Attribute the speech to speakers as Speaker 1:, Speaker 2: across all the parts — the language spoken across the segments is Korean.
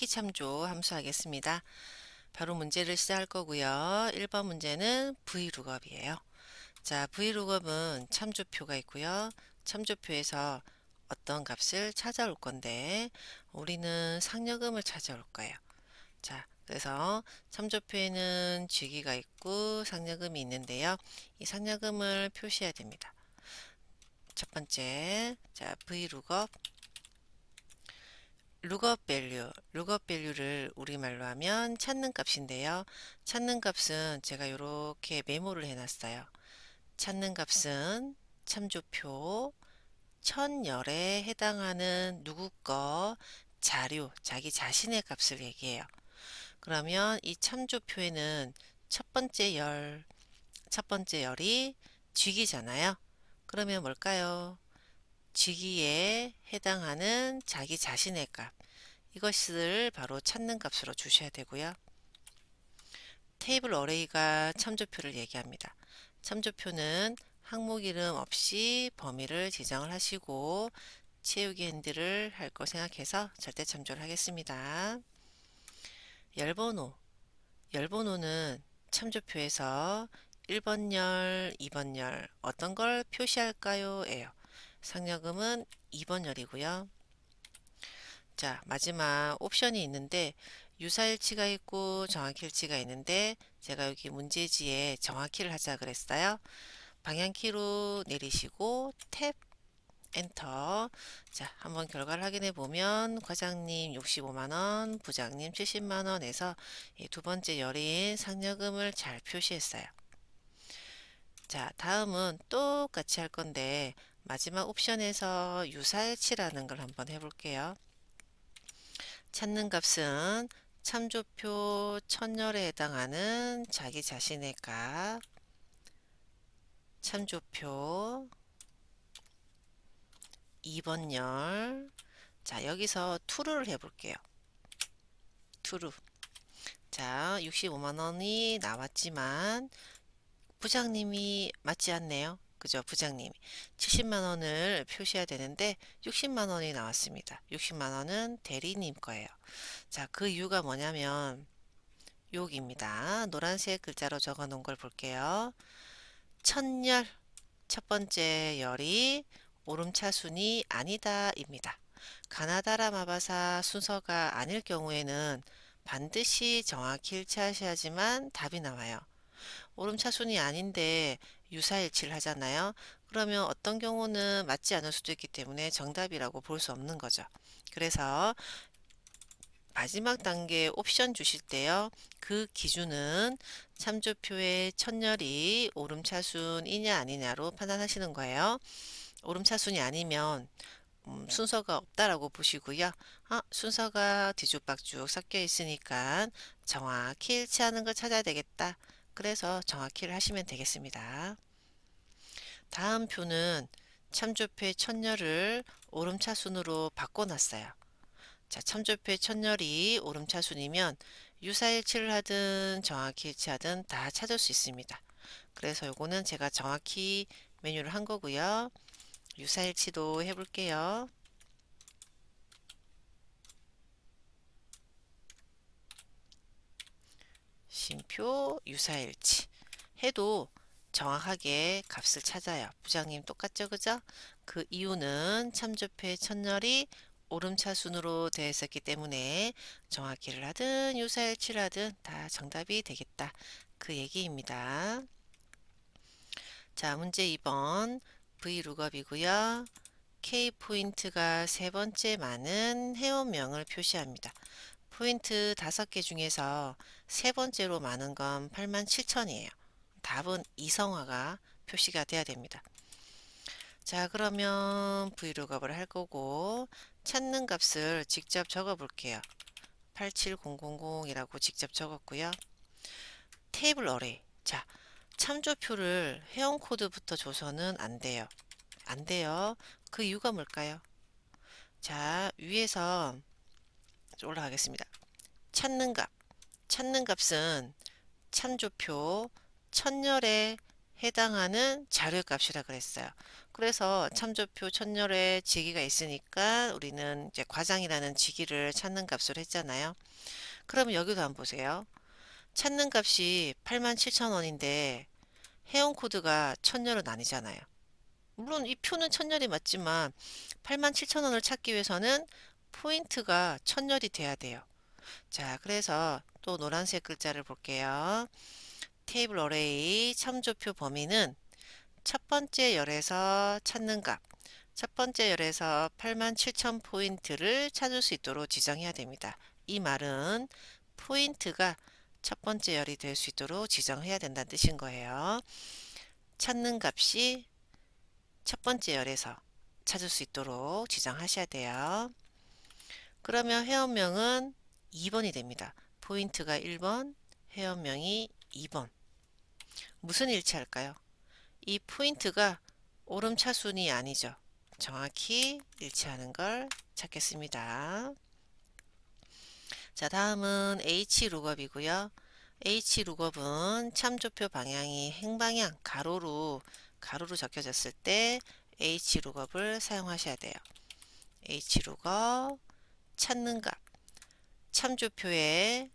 Speaker 1: 새끼 참조 함수하겠습니다. 바로 문제를 시작할 거고요. 1번 문제는 vlookup이에요. 자, vlookup은 참조표가 있고요. 참조표에서 어떤 값을 찾아올 건데 우리는 상여금을 찾아올 거예요. 자, 그래서 참조표에는 쥐기가 있고 상여금이 있는데요. 이 상여금을 표시해야 됩니다. 첫 번째, 자, vlookup 룩업 밸류를 우리말로 하면 찾는 값인데요. 찾는 값은 제가 이렇게 메모를 해놨어요. 찾는 값은 참조표 천열에 해당하는 누구 거 자료, 자기 자신의 값을 얘기해요. 그러면 이 참조표에는 첫 번째 열이 쥐기잖아요. 그러면 뭘까요? 쥐기에 해당하는 자기 자신의 값. 이것을 바로 찾는 값으로 주셔야 되고요. 테이블 어레이가 참조표를 얘기합니다. 참조표는 항목 이름 없이 범위를 지정을 하시고 채우기 핸들을 할 거 생각해서 절대 참조를 하겠습니다. 열번호. 열번호는 참조표에서 1번 열, 2번 열 어떤 걸 표시할까요? 예요. 상여금은 2번 열이고요. 자, 마지막 옵션이 있는데 유사일치가 있고 정확일치가 있는데 제가 여기 문제지에 정확히를 하자 그랬어요. 방향키로 내리시고 탭 엔터. 자, 한번 결과를 확인해 보면 과장님 65만원, 부장님 70만원에서 두 번째 열인 상여금을 잘 표시했어요. 자, 다음은 똑같이 할 건데 마지막 옵션에서 유사일치라는 걸 한번 해볼게요. 찾는 값은 참조표 천열에 해당하는 자기 자신의 값, 참조표 2번 열. 자, 여기서 true를 해볼게요. true. 자, 65만원이 나왔지만 부장님이 맞지 않네요. 그죠? 부장님이 70만원을 표시해야 되는데 60만원이 나왔습니다. 60만원은 대리님 거예요. 자, 그 이유가 뭐냐면 여기입니다. 노란색 글자로 적어 놓은 걸 볼게요. 천열, 첫 번째 열이 오름차순이 아니다 입니다. 가나다라 마바사 순서가 아닐 경우에는 반드시 정확히 일치하셔야지만 답이 나와요. 오름차순이 아닌데 유사일치를 하잖아요. 그러면 어떤 경우는 맞지 않을 수도 있기 때문에 정답이라고 볼 수 없는 거죠. 그래서 마지막 단계 옵션 주실 때요. 그 기준은 참조표의 천열이 오름차순이냐 아니냐로 판단하시는 거예요. 오름차순이 아니면 순서가 없다라고 보시고요. 순서가 뒤죽박죽 섞여 있으니까 정확히 일치하는 걸 찾아야 되겠다. 그래서 정확히를 하시면 되겠습니다. 다음 표는 참조표의 천열을 오름차순으로 바꿔놨어요. 자, 참조표의 천열이 오름차순이면 유사일치를 하든 정확히 일치하든 다 찾을 수 있습니다. 그래서 요거는 제가 정확히 메뉴를 한 거고요. 유사일치도 해볼게요. 쉼표 유사일치 해도 정확하게 값을 찾아요. 부장님 똑같죠? 그죠? 그 이유는 참조표의 천열이 오름차순으로 되어 있었기 때문에 정확히를 하든 유사일치를 하든 다 정답이 되겠다. 그 얘기입니다. 자, 문제 2번 vlookup이고요. K포인트가 세 번째 많은 회원명을 표시합니다. 포인트 5개 중에서 세 번째로 많은 건 87,000이에요. 답은 이성화가 표시가 돼야 됩니다. 자, 그러면 vlookup을 할 거고 찾는 값을 직접 적어 볼게요. 87000이라고 직접 적었고요. 테이블 어레이. 자, 참조표를 회원 코드부터 줘서는 안 돼요. 안 돼요. 그 이유가 뭘까요? 자, 위에서 올라가겠습니다. 찾는 값. 찾는 값은 참조표 천열에 해당하는 자료값이라 그랬어요. 그래서 참조표 천열에 직위가 있으니까 우리는 이제 과장이라는 직위를 찾는 값으로 했잖아요. 그러면 여기도 한번 보세요. 찾는 값이 87,000원인데 회원 코드가 천열은 아니잖아요. 물론 이 표는 천열이 맞지만 87,000원을 찾기 위해서는 포인트가 천열이 돼야 돼요. 자, 그래서 또 노란색 글자를 볼게요. 테이블 어레이 참조표 범위는 첫 번째 열에서 찾는 값, 첫 번째 열에서 87,000 포인트를 찾을 수 있도록 지정해야 됩니다. 이 말은 포인트가 첫 번째 열이 될 수 있도록 지정해야 된다는 뜻인 거예요. 찾는 값이 첫 번째 열에서 찾을 수 있도록 지정하셔야 돼요. 그러면 회원명은 2번이 됩니다. 포인트가 1번, 회원명이 2번. 무슨 일치할까요? 이 포인트가 오름차순이 아니죠. 정확히 일치하는 걸 찾겠습니다. 자, 다음은 H룩업이고요. H룩업은 참조표 방향이 행방향 가로로 적혀졌을 때 H룩업을 사용하셔야 돼요. H룩업 찾는 값 참조표의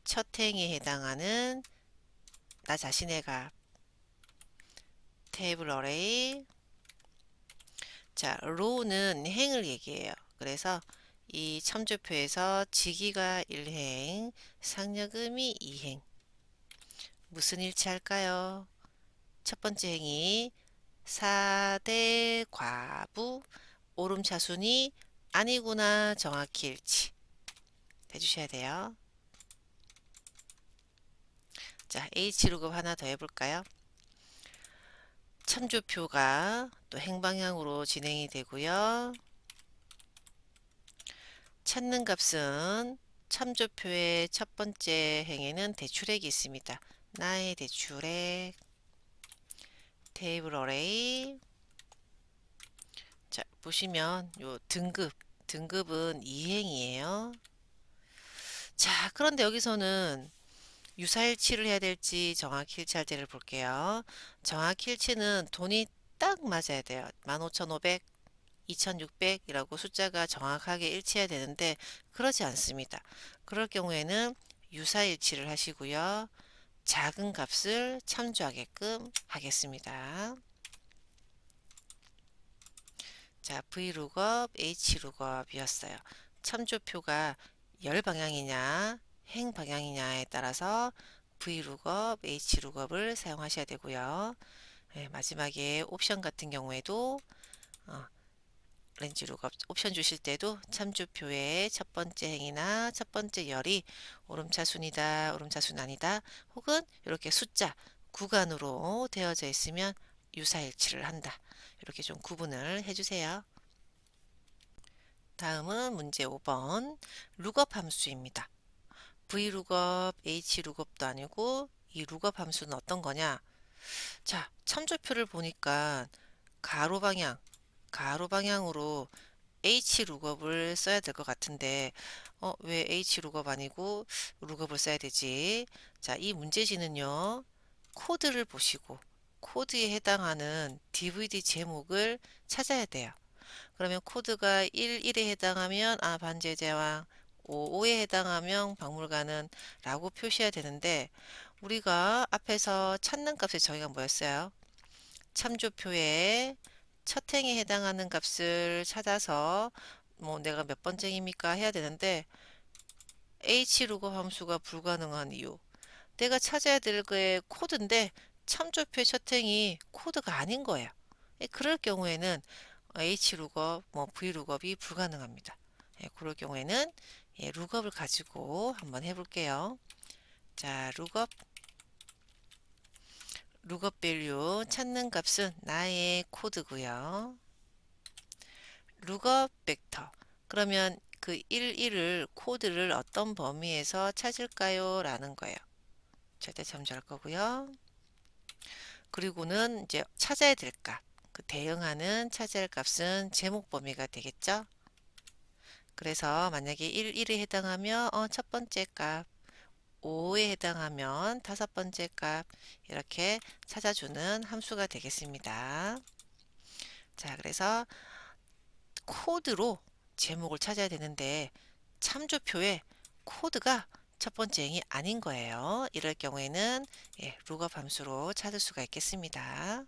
Speaker 1: 첫 행에 해당하는 나 자신의 값 테이블 어레이. 자, row는 행을 얘기해요. 그래서 이 참조표에서 직위가 1행, 상여금이 2행. 무슨 일치할까요? 첫 번째 행이 4대 과부, 오름차순이 아니구나 정확히 일치 해주셔야 돼요. 자, H룩업 하나 더 해볼까요? 참조표가 또 행방향으로 진행이 되고요. 찾는 값은 참조표의 첫 번째 행에는 대출액이 있습니다. 나의 대출액 테이블 어레이. 자, 보시면 요 등급은 2행이에요. 자, 그런데 여기서는 유사일치를 해야 될지 정확히 일치할 때를 볼게요. 정확히 일치는 돈이 딱 맞아야 돼요. 15,500, 2,600이라고 숫자가 정확하게 일치해야 되는데 그러지 않습니다. 그럴 경우에는 유사일치를 하시고요. 작은 값을 참조하게끔 하겠습니다. 자, V룩업, H룩업이었어요. 참조표가 열 방향이냐, 행 방향이냐에 따라서 V룩업, H룩업을 사용하셔야 되고요. 네, 마지막에 옵션 같은 경우에도 렌즈 룩업 옵션 주실 때도 참조표의 첫 번째 행이나 첫 번째 열이 오름차순이다, 오름차순 아니다, 혹은 이렇게 숫자 구간으로 되어져 있으면 유사일치를 한다. 이렇게 좀 구분을 해주세요. 다음은 문제 5번 룩업 함수입니다. V룩업, H룩업도 아니고 이 룩업 함수는 어떤 거냐? 자, 참조표를 보니까 가로 방향으로 H룩업을 써야 될 것 같은데 왜 H룩업 아니고 룩업을 써야 되지? 자, 이 문제지는요. 코드를 보시고 코드에 해당하는 DVD 제목을 찾아야 돼요. 그러면 코드가 11에 해당하면 반지의 제왕, 55에 해당하면 박물관은 라고 표시해야 되는데 우리가 앞에서 찾는 값의 정의가 뭐였어요? 참조표에 첫 행에 해당하는 값을 찾아서 뭐 내가 몇 번째입니까 해야 되는데 H룩업 함수가 불가능한 이유. 내가 찾아야 될 거의 코드인데 참조표의 첫 행이 코드가 아닌 거예요. 그럴 경우에는 H룩업, 뭐 V룩업이 불가능합니다. 그럴 경우에는 룩업을 가지고 한번 해볼게요. 자, 룩업 밸류 찾는 값은 나의 코드고요. 룩업 벡터. 그러면 그 11을 코드를 어떤 범위에서 찾을까요? 라는 거예요. 절대 참조할 거고요. 그리고는 이제 찾아야 될 값. 그 대응하는 찾아야 할 값은 제목 범위가 되겠죠? 그래서 만약에 11에 해당하면 첫 번째 값, 5에 해당하면 다섯 번째 값 이렇게 찾아주는 함수가 되겠습니다. 자, 그래서 코드로 제목을 찾아야 되는데 참조표에 코드가 첫 번째 행이 아닌 거예요. 이럴 경우에는 룩업 함수로 찾을 수가 있겠습니다.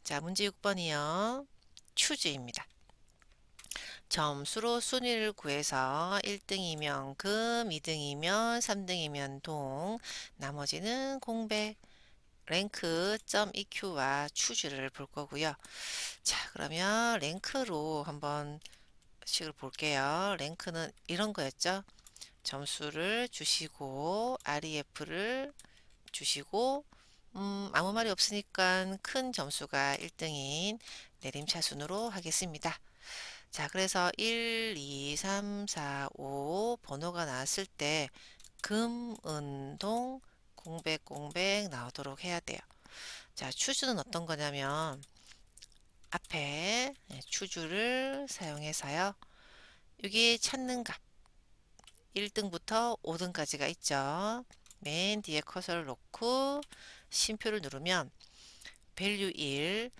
Speaker 1: 자, 문제 6번이요. 추즈입니다. 점수로 순위를 구해서 1등이면 금, 2등이면 3등이면 동, 나머지는 공백, 랭크.eq와 추즈를 볼 거고요. 자, 그러면 랭크로 한번 식을 볼게요. 랭크는 이런 거였죠. 점수를 주시고 REF를 주시고 아무 말이 없으니까 큰 점수가 1등인 내림차순으로 하겠습니다. 자, 그래서 1, 2, 3, 4, 5 번호가 나왔을 때 금, 은, 동, 공백, 공백 나오도록 해야 돼요. 자, 추주는 어떤 거냐면 앞에 추주를 사용해서요. 여기 찾는 값 1등부터 5등까지가 있죠. 맨 뒤에 커서를 놓고 쉼표를 누르면 value 1,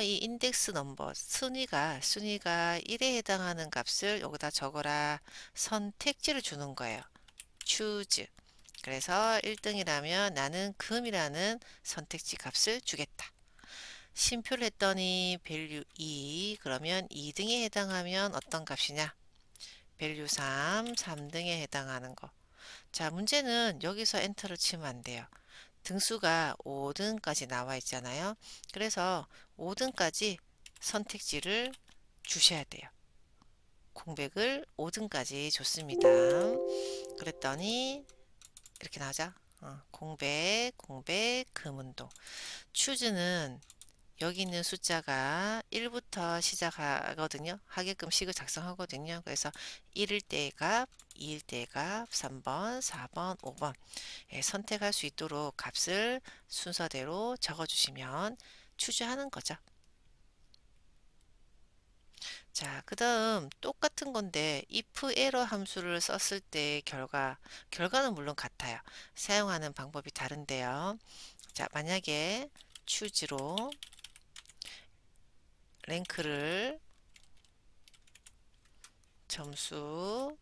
Speaker 1: 이 인덱스 넘버 순위가 1에 해당하는 값을 여기다 적어라. 선택지를 주는 거예요. choose. 그래서 1등이라면 나는 금이라는 선택지 값을 주겠다. 쉼표를 했더니 value 2, 그러면 2등에 해당하면 어떤 값이냐? value 3, 3등에 해당하는 거. 자, 문제는 여기서 엔터를 치면 안 돼요. 등수가 5등까지 나와 있잖아요. 그래서 5등까지 선택지를 주셔야 돼요. 공백을 5등까지 줬습니다. 그랬더니 이렇게 나오죠. 공백, 공백, 금운동. 추즈는 여기 있는 숫자가 1부터 시작하거든요. 하게끔 식을 작성하거든요. 그래서 1일 때의 값, 2일 때의 값, 3번, 4번, 5번 선택할 수 있도록 값을 순서대로 적어주시면 추주하는 거죠. 자, 그 다음 똑같은 건데 if error 함수를 썼을 때 결과는 물론 같아요. 사용하는 방법이 다른데요. 자, 만약에 choose로 랭크를 점수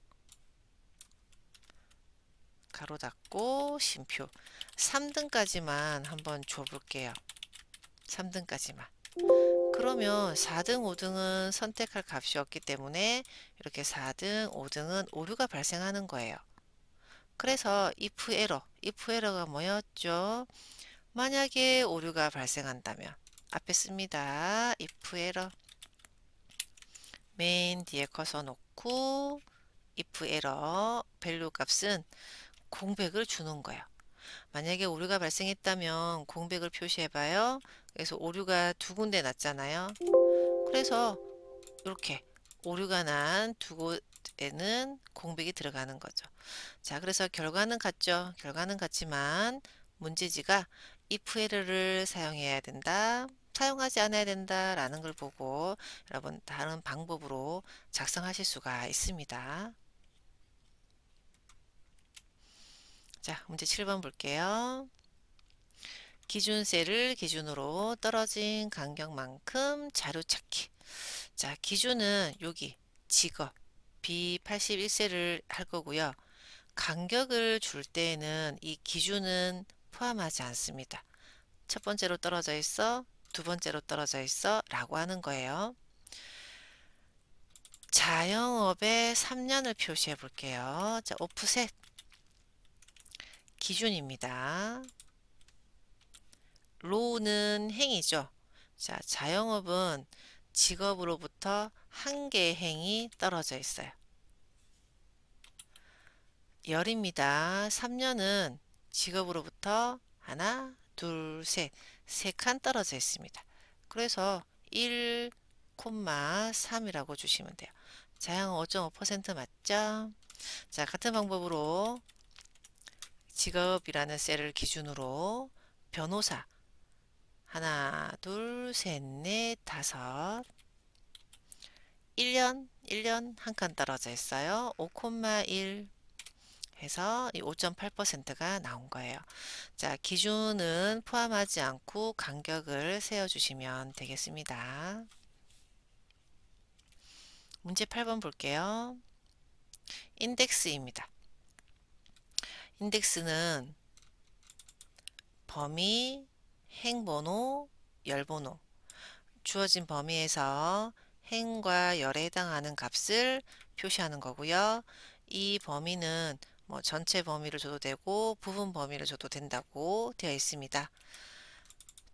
Speaker 1: 가로 닫고 쉼표 3등까지만 한번 줘볼게요. 3등까지만. 그러면 4등, 5등은 선택할 값이 없기 때문에 이렇게 4등, 5등은 오류가 발생하는 거예요. 그래서 if error가 뭐였죠? 만약에 오류가 발생한다면 앞에 씁니다. if error 맨 뒤에 커서 놓고 if error 밸류 값은 공백을 주는 거예요. 만약에 오류가 발생했다면 공백을 표시해봐요. 그래서 오류가 두 군데 났잖아요. 그래서 이렇게 오류가 난 두 곳에는 공백이 들어가는 거죠. 자, 그래서 결과는 같죠. 결과는 같지만 문제지가 if error를 사용해야 된다. 사용하지 않아야 된다 라는 걸 보고 여러분 다른 방법으로 작성하실 수가 있습니다. 자, 문제 7번 볼게요. 기준셀을 기준으로 떨어진 간격만큼 자료 찾기. 자, 기준은 여기 직업 B81셀을 할 거고요. 간격을 줄 때에는 이 기준은 포함하지 않습니다. 첫 번째로 떨어져 있어, 두 번째로 떨어져 있어 라고 하는 거예요. 자영업의 3년을 표시해 볼게요. 자, 오프셋 기준입니다. 로우는 행이죠. 자, 자영업은 직업으로부터 한 개의 행이 떨어져 있어요. 열입니다. 3년은 직업으로부터 하나, 둘, 셋, 세 칸 떨어져 있습니다. 그래서 1,3이라고 주시면 돼요. 자영 5.5% 맞죠? 자, 같은 방법으로 직업이라는 셀을 기준으로 변호사 하나, 둘, 셋, 넷, 다섯 1년 한 칸 떨어져 있어요. 5,1 해서 이 5.8%가 나온 거예요. 자, 기준은 포함하지 않고 간격을 세워주시면 되겠습니다. 문제 8번 볼게요. 인덱스입니다. 인덱스는 범위, 행번호, 열번호, 주어진 범위에서 행과 열에 해당하는 값을 표시하는 거고요. 이 범위는 뭐 전체 범위를 줘도 되고 부분 범위를 줘도 된다고 되어 있습니다.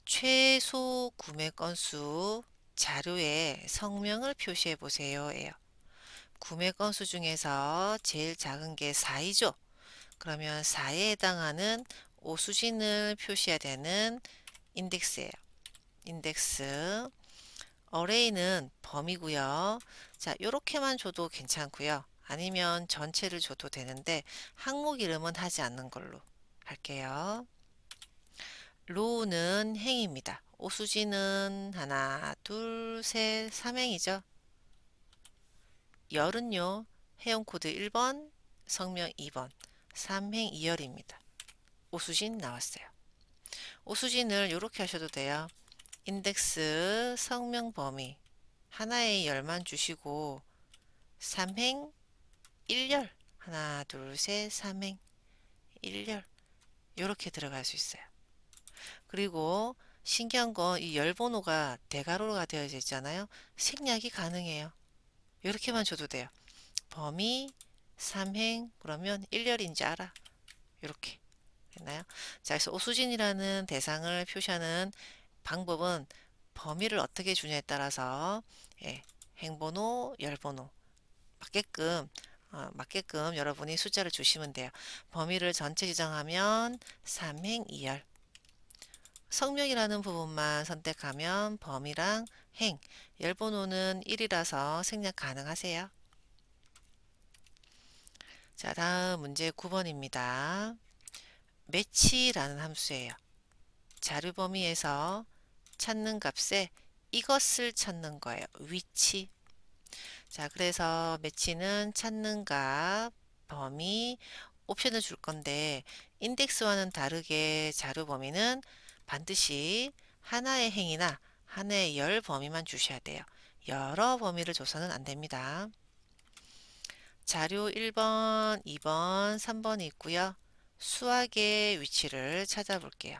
Speaker 1: 최소 구매 건수 자료에 성명을 표시해 보세요 예요. 구매 건수 중에서 제일 작은 게 4이죠. 그러면 4에 해당하는 오수진을 표시해야 되는 인덱스예요. 인덱스. 어레이는 범위고요. 자, 요렇게만 줘도 괜찮고요. 아니면 전체를 줘도 되는데 항목 이름은 하지 않는 걸로 할게요. 로우는 행입니다. 오수지는 하나, 둘, 셋, 3행이죠. 열은요. 해용 코드 1번, 성명 2번, 3행 2열입니다. 오수진 나왔어요. 오수진을 이렇게 하셔도 돼요. 인덱스 성명 범위 하나의 열만 주시고 3행 1열 하나 둘 셋 3행 1열 이렇게 들어갈 수 있어요. 그리고 신기한 건 이 열 번호가 대괄호가 되어져 있잖아요. 생략이 가능해요. 이렇게만 줘도 돼요. 범위 3행 그러면 1열인지 알아. 이렇게 됐나요? 자, 그래서 오수진이라는 대상을 표시하는 방법은 범위를 어떻게 주냐에 따라서 예, 행번호, 열번호 맞게끔 여러분이 숫자를 주시면 돼요. 범위를 전체 지정하면 3행 2열 성명이라는 부분만 선택하면 범위랑 행, 열번호는 1이라서 생략 가능하세요. 자, 다음 문제 9번입니다. 매치라는 함수예요. 자료 범위에서 찾는 값에 이것을 찾는 거예요. 위치. 자, 그래서 매치는 찾는 값, 범위, 옵션을 줄 건데 인덱스와는 다르게 자료 범위는 반드시 하나의 행이나 하나의 열 범위만 주셔야 돼요. 여러 범위를 줘서는 안 됩니다. 자료 1번, 2번, 3번이 있고요. 수학의 위치를 찾아볼게요.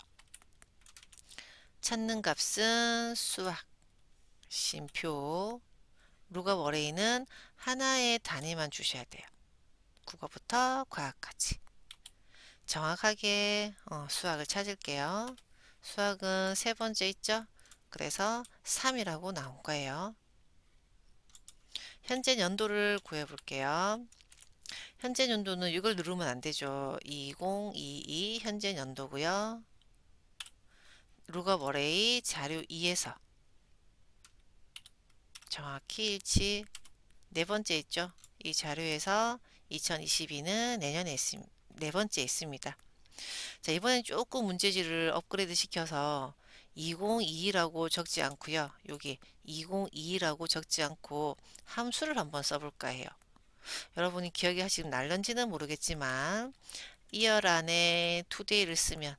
Speaker 1: 찾는 값은 수학, 쉼표, 룩업 어레이는 하나의 단위만 주셔야 돼요. 국어부터 과학까지. 정확하게 수학을 찾을게요. 수학은 세 번째 있죠? 그래서 3이라고 나온 거예요. 현재 연도를 구해볼게요. 현재 연도는 이걸 누르면 안 되죠. 2022 현재 연도고요. 룩업 어레이 자료 2에서 정확히 일치 네 번째 있죠. 이 자료에서 2022는 내년에 네 번째 있습니다. 자, 이번엔 조금 문제지를 업그레이드 시켜서 2022라고 적지 않고요. 여기 2022라고 적지 않고 함수를 한번 써볼까 해요. 여러분이 기억이 하시면 날런지는 모르겠지만 2열 안에 today를 쓰면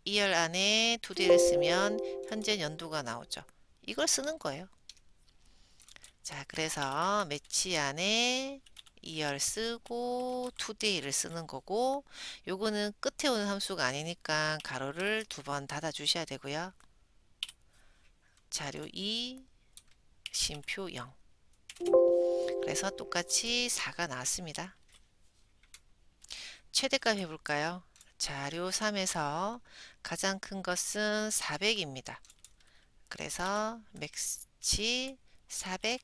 Speaker 1: 2열 안에 today를 쓰면 현재 연도가 나오죠. 이걸 쓰는 거예요. 자, 그래서 매치 안에 2열 쓰고 today를 쓰는 거고 요거는 끝에 오는 함수가 아니니까 가로를 두 번 닫아 주셔야 되고요. 자료 2 쉼표 0 그래서 똑같이 4가 나왔습니다. 최대값 해볼까요? 자료 3에서 가장 큰 것은 400입니다. 그래서 맥치 400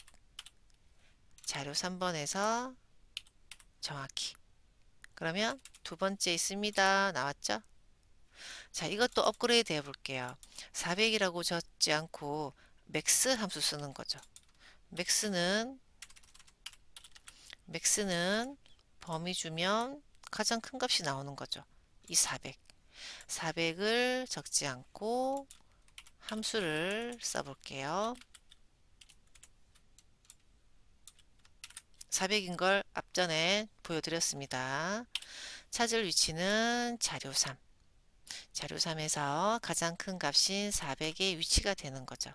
Speaker 1: 자료 3번에서 정확히 그러면 두 번째 있습니다. 나왔죠? 자, 이것도 업그레이드 해볼게요. 400이라고 적지 않고 맥스 함수 쓰는 거죠. 맥스는 범위 주면 가장 큰 값이 나오는 거죠. 이 400. 400을 적지 않고 함수를 써볼게요. 400인 걸 앞전에 보여드렸습니다. 찾을 위치는 자료 3. 자료 3에서 가장 큰 값인 400의 위치가 되는 거죠.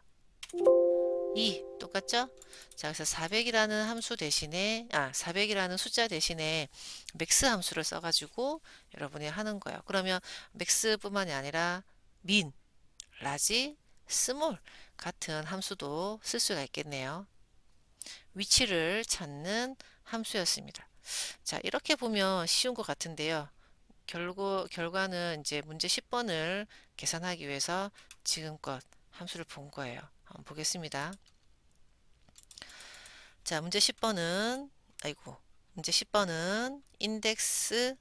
Speaker 1: 2 똑같죠? 자, 그래서 400이라는 함수 대신에 400이라는 숫자 대신에 맥스 함수를 써가지고 여러분이 하는 거예요. 그러면 맥스뿐만이 아니라 민, 라지, 스몰 같은 함수도 쓸 수가 있겠네요. 위치를 찾는 함수였습니다. 자, 이렇게 보면 쉬운 것 같은데요. 결과는 이제 문제 10번을 계산하기 위해서 지금껏 함수를 본 거예요. 한번 보겠습니다. 자, 문제 10번은 인덱스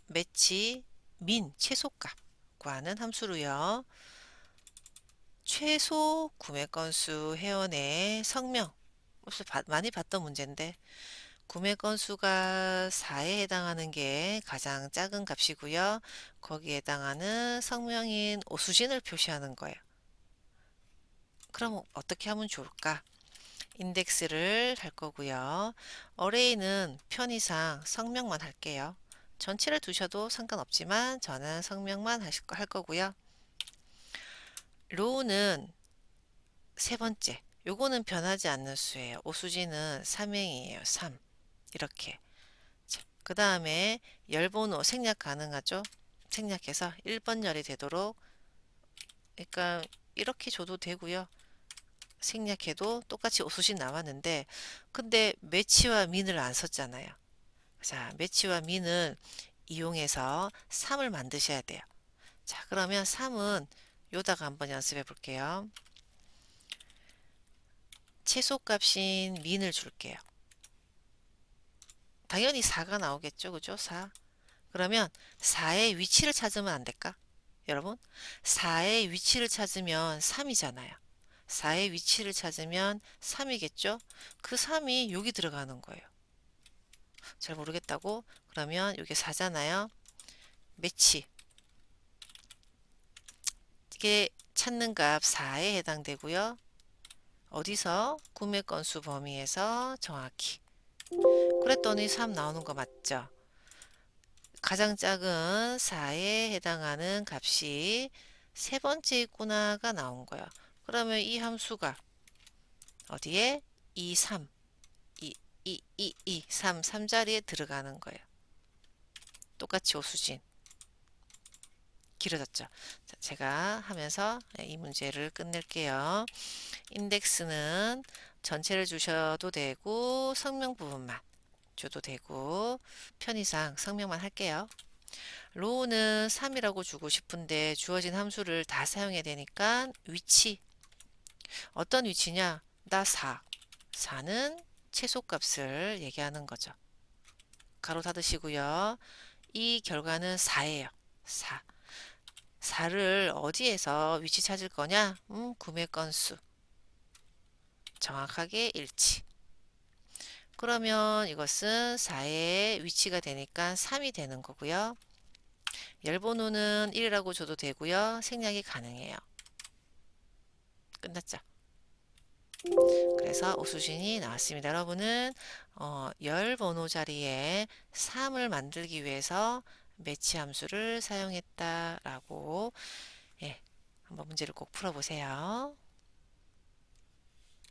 Speaker 1: 매치 민 최소값 구하는 함수로요. 최소 구매 건수 회원의 성명. 많이 봤던 문제인데 구매 건수가 4에 해당하는 게 가장 작은 값이고요. 거기에 해당하는 성명인 오수진을 표시하는 거예요. 그럼 어떻게 하면 좋을까? 인덱스를 할 거고요. 어레이는 편의상 성명만 할게요. 전체를 두셔도 상관없지만 저는 성명만 할 거고요. 로우는 세 번째. 요거는 변하지 않는 수예요. 오수진은 3행이에요. 3. 이렇게. 그 다음에 열번호 생략 가능하죠? 생략해서 1번 열이 되도록, 그러니까 이렇게 줘도 되고요. 생략해도 똑같이 오수진 나왔는데, 근데 매치와 민을 안 썼잖아요. 자, 매치와 민을 이용해서 3을 만드셔야 돼요. 자, 그러면 3은 요다가 한번 연습해 볼게요. 최소값인 민을 줄게요. 당연히 4가 나오겠죠. 그죠? 4. 그러면 4의 위치를 찾으면 안 될까? 여러분, 4의 위치를 찾으면 3이잖아요. 4의 위치를 찾으면 3이겠죠? 그 3이 여기 들어가는 거예요. 잘 모르겠다고? 그러면 이게 4잖아요. 매치. 이게 찾는 값 4에 해당되고요. 어디서? 구매 건수 범위에서 정확히. 그랬더니 3 나오는 거 맞죠? 가장 작은 4에 해당하는 값이 세 번째 있구나가 나온 거예요. 그러면 이 함수가 어디에? 2, 3, 3자리에 들어가는 거예요. 똑같이 오수진. 길어졌죠. 자, 제가 하면서 이 문제를 끝낼게요. 인덱스는 전체를 주셔도 되고 성명 부분만 줘도 되고 편의상 성명만 할게요. 로우는 3이라고 주고 싶은데 주어진 함수를 다 사용해야 되니까 위치. 어떤 위치냐? 나 4. 4는 최소값을 얘기하는 거죠. 가로 닫으시고요. 이 결과는 4예요. 4. 4를 어디에서 위치 찾을 거냐? 구매 건수. 정확하게 일치. 그러면 이것은 4의 위치가 되니까 3이 되는 거고요. 열번호는 1이라고 줘도 되고요. 생략이 가능해요. 끝났죠? 그래서 오수진이 나왔습니다. 여러분은 열번호 자리에 3을 만들기 위해서 매치 함수를 사용했다라고 한번 문제를 꼭 풀어보세요.